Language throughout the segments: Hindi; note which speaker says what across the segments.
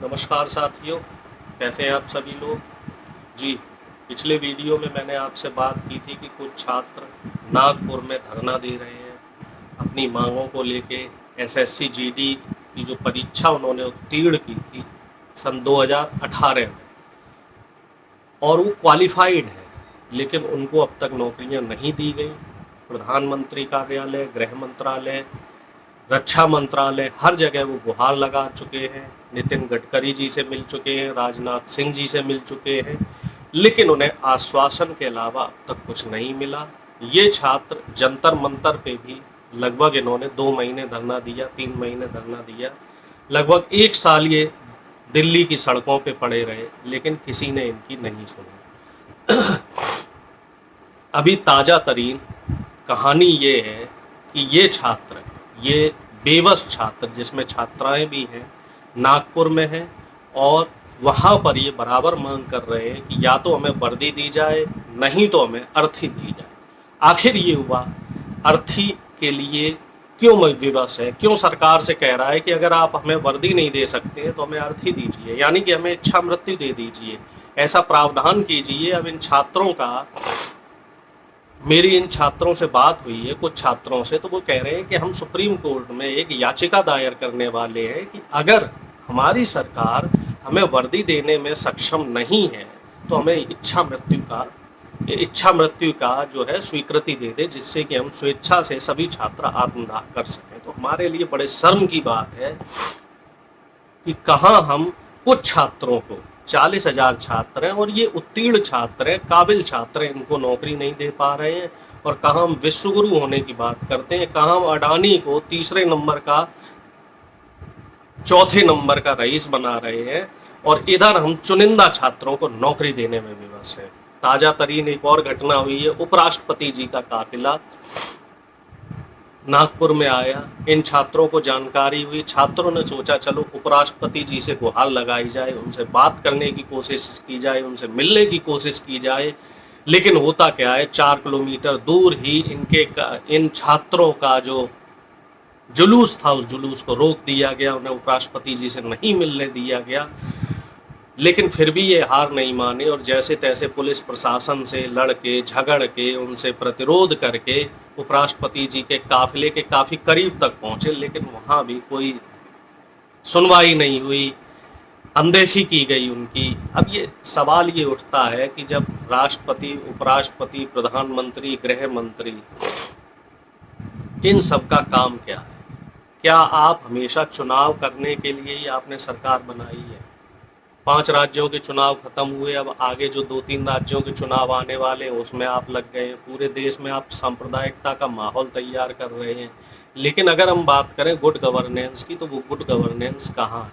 Speaker 1: नमस्कार साथियों, कैसे हैं आप सभी लोग। जी, पिछले वीडियो में मैंने आपसे बात की थी कि कुछ छात्र नागपुर में धरना दे रहे हैं अपनी मांगों को लेके। एसएससी जीडी की जो परीक्षा उन्होंने उत्तीर्ण की थी सन 2018 में, और वो क्वालिफाइड है, लेकिन उनको अब तक नौकरियां नहीं दी गई। प्रधानमंत्री कार्यालय, गृह मंत्रालय, रक्षा मंत्रालय, हर जगह वो गुहार लगा चुके हैं। नितिन गडकरी जी से मिल चुके हैं, राजनाथ सिंह जी से मिल चुके हैं, लेकिन उन्हें आश्वासन के अलावा अब तक कुछ नहीं मिला। ये छात्र जंतर मंतर पे भी लगभग इन्होंने 2 महीने धरना दिया, 3 महीने धरना दिया, लगभग 1 साल ये दिल्ली की सड़कों पे पड़े रहे, लेकिन किसी ने इनकी नहीं सुनी। अभी ताज़ा तरीन कहानी ये है कि ये छात्र, ये बेबस छात्र, जिसमें छात्राएं भी हैं, नागपुर में हैं, और वहाँ पर ये बराबर मांग कर रहे हैं कि या तो हमें वर्दी दी जाए, नहीं तो हमें अर्थी दी जाए। आखिर ये हुआ, अर्थी के लिए क्यों विवश है, क्यों सरकार से कह रहा है कि अगर आप हमें वर्दी नहीं दे सकते हैं तो हमें अर्थी दीजिए, यानी कि हमें इच्छा मृत्यु दे दीजिए, ऐसा प्रावधान कीजिए। अब इन छात्रों का, मेरी इन छात्रों से बात हुई है, कुछ छात्रों से, तो वो कह रहे हैं कि हम सुप्रीम कोर्ट में एक याचिका दायर करने वाले हैं कि अगर हमारी सरकार हमें वर्दी देने में सक्षम नहीं है तो हमें इच्छा मृत्यु का जो है स्वीकृति दे दे, जिससे कि हम स्वेच्छा से सभी छात्र आत्मदाह कर सकें। तो हमारे लिए बड़े शर्म की बात है कि कहाँ हम कुछ छात्रों को, 40,000 छात्र हैं और ये उत्तीर्ण छात्र हैं, काबिल छात्र हैं, इनको नौकरी नहीं दे पा रहे हैं। और कहाँ हम विश्वगुरु होने की बात करते हैं, कहाँ हम अडानी को तीसरे नंबर का, चौथे नंबर का रईस बना रहे हैं, और इधर हम चुनिंदा छात्रों को नौकरी देने में विवश हैं। ताजा तरीन एक और घटना हुई है, उपराष्ट्रपति जी का काफिला नागपुर में आया। इन छात्रों को जानकारी हुई, छात्रों ने सोचा चलो उपराष्ट्रपति जी से गुहार लगाई जाए, उनसे बात करने की कोशिश की जाए, उनसे मिलने की कोशिश की जाए। लेकिन होता क्या है, 4 किलोमीटर दूर ही इन छात्रों का जो जुलूस था, उस जुलूस को रोक दिया गया, उन्हें उपराष्ट्रपति जी से नहीं मिलने दिया गया। लेकिन फिर भी ये हार नहीं माने और जैसे तैसे पुलिस प्रशासन से लड़ के, झगड़ के, उनसे प्रतिरोध करके उपराष्ट्रपति जी के काफिले के काफ़ी करीब तक पहुंचे, लेकिन वहाँ भी कोई सुनवाई नहीं हुई, अनदेखी की गई उनकी। अब ये सवाल ये उठता है कि जब राष्ट्रपति, उपराष्ट्रपति, प्रधानमंत्री, गृह मंत्री, इन सब का काम क्या है? क्या आप हमेशा चुनाव करने के लिए ही आपने सरकार बनाई है? 5 राज्यों के चुनाव खत्म हुए, अब आगे जो 2-3 राज्यों के चुनाव आने वाले हैं उसमें आप लग गए। पूरे देश में आप सांप्रदायिकता का माहौल तैयार कर रहे हैं। लेकिन अगर हम बात करें गुड गवर्नेंस की, तो वो गुड गवर्नेंस कहाँ है?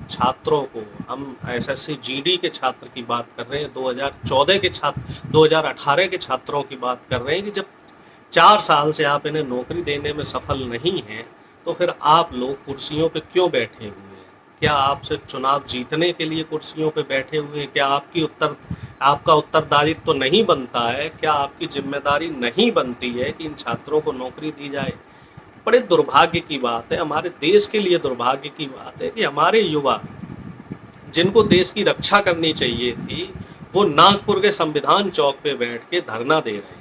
Speaker 1: छात्रों को, हम एसएससी जीडी के छात्र की बात कर रहे हैं, 2014 के छात्र, 2018 के छात्रों की बात कर रहे हैं कि जब 4 साल से आप इन्हें नौकरी देने में सफल नहीं हैं, तो फिर आप लोग कुर्सियों पे क्यों बैठे हुए हैं? क्या आप सिर्फ चुनाव जीतने के लिए कुर्सियों पे बैठे हुए हैं? क्या आपका उत्तरदायित्व तो नहीं बनता है? क्या आपकी जिम्मेदारी नहीं बनती है कि इन छात्रों को नौकरी दी जाए? बड़े दुर्भाग्य की बात है, हमारे देश के लिए दुर्भाग्य की बात है कि हमारे युवा, जिनको देश की रक्षा करनी चाहिए थी, वो नागपुर के संविधान चौक पे बैठ के धरना दे रहे हैं।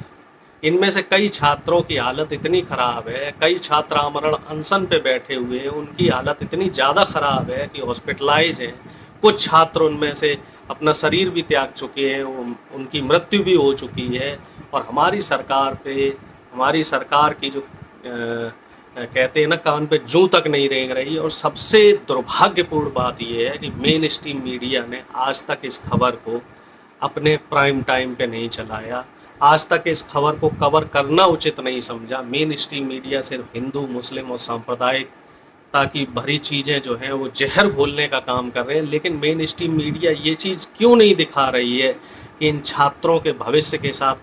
Speaker 1: इनमें से कई छात्रों की हालत इतनी खराब है, कई छात्र आमरण अनशन पे बैठे हुए हैं, उनकी हालत इतनी ज़्यादा खराब है कि हॉस्पिटलाइज हैं। कुछ छात्र उनमें से अपना शरीर भी त्याग चुके हैं, उनकी मृत्यु भी हो चुकी है। और हमारी सरकार की जो कहते हैं ना, कान पे जूं तक नहीं रेंग रही। और सबसे दुर्भाग्यपूर्ण बात यह है कि मेन स्ट्रीम मीडिया ने आज तक इस खबर को अपने प्राइम टाइम पे नहीं चलाया, आज तक इस खबर को कवर करना उचित नहीं समझा। मेन स्ट्रीम मीडिया सिर्फ हिंदू, मुस्लिम और सांप्रदायिकता की भरी चीज़ें जो हैं वो जहर घोलने का काम कर रहे हैं। लेकिन मेन स्ट्रीम मीडिया ये चीज़ क्यों नहीं दिखा रही है कि इन छात्रों के भविष्य के साथ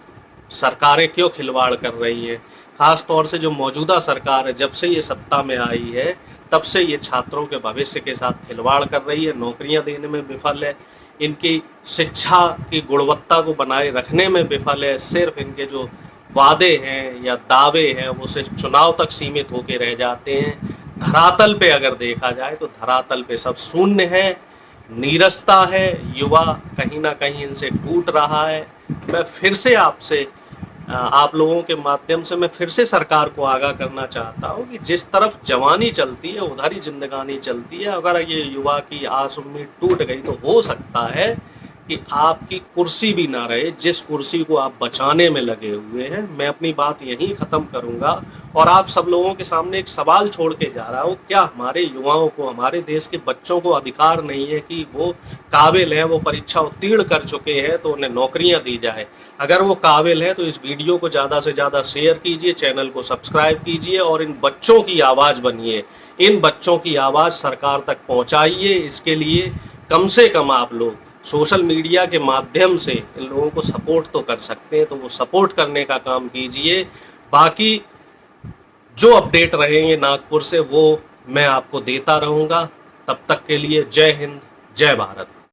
Speaker 1: सरकारें क्यों खिलवाड़ कर रही हैं? खास तौर से जो मौजूदा सरकार है, जब से ये सत्ता में आई है, तब से ये छात्रों के भविष्य के साथ खिलवाड़ कर रही है, नौकरियां देने में विफल है, इनकी शिक्षा की गुणवत्ता को बनाए रखने में विफल है। सिर्फ इनके जो वादे हैं या दावे हैं वो सिर्फ चुनाव तक सीमित होकर रह जाते हैं। धरातल पे अगर देखा जाए तो धरातल पे सब शून्य है। नीरसता है, युवा कहीं ना कहीं इनसे टूट रहा है। मैं फिर से आपसे आप लोगों के माध्यम से मैं फिर से सरकार को आगाह करना चाहता हूँ कि जिस तरफ जवानी चलती है उधर ही जिंदगानी चलती है। अगर ये युवा की आस उम्मीद टूट गई तो हो सकता है कि आपकी कुर्सी भी ना रहे, जिस कुर्सी को आप बचाने में लगे हुए हैं। मैं अपनी बात यहीं ख़त्म करूंगा और आप सब लोगों के सामने एक सवाल छोड़ के जा रहा हूँ, क्या हमारे युवाओं को, हमारे देश के बच्चों को अधिकार नहीं है कि वो काबिल हैं, वो परीक्षा उत्तीर्ण कर चुके हैं तो उन्हें नौकरियां दी जाए? अगर वो काबिल है तो इस वीडियो को ज़्यादा से ज़्यादा शेयर कीजिए, चैनल को सब्सक्राइब कीजिए और इन बच्चों की आवाज़ बनिए, इन बच्चों की आवाज़ सरकार तक पहुँचाइए। इसके लिए कम से कम आप लोग सोशल मीडिया के माध्यम से इन लोगों को सपोर्ट तो कर सकते हैं, तो वो सपोर्ट करने का काम कीजिए। बाकी जो अपडेट रहेंगे नागपुर से वो मैं आपको देता रहूँगा। तब तक के लिए जय हिंद, जय भारत।